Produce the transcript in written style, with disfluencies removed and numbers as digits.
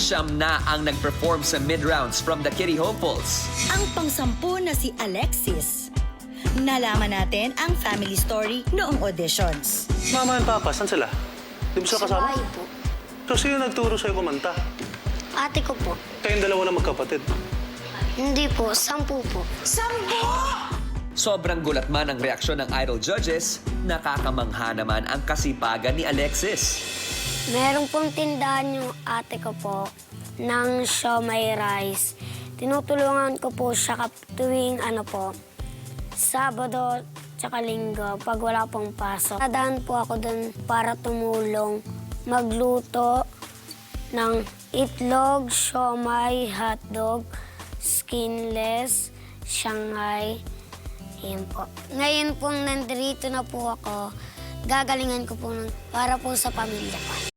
Siyam na ang nag-perform sa mid-rounds from the Kitty Hopefuls. Ang pang-sampu na si Alexis. Nalaman natin ang family story noong auditions. Mama and Papa, saan sila? Di mo sila kasama? Bahay po. So, sino nagturo sa'yo kumanta? Ate ko po. Kayong dalawa na magkapatid. Hindi po, 10 po. Sobrang gulat man ang reaksyon ng idol judges, nakakamangha naman ang kasipagan ni Alexis. Meron pong tindahan yung ate ko po ng siomai rice. Tinutulungan ko po siya tuwing Sabado tsaka Linggo pag wala pong pasok. Nadaan po ako dun para tumulong magluto ng itlog, siomai, hotdog, skinless, Shanghai. Yun po. Ngayon pong nandito na po ako, gagalingan ko po para po sa pamilya ko.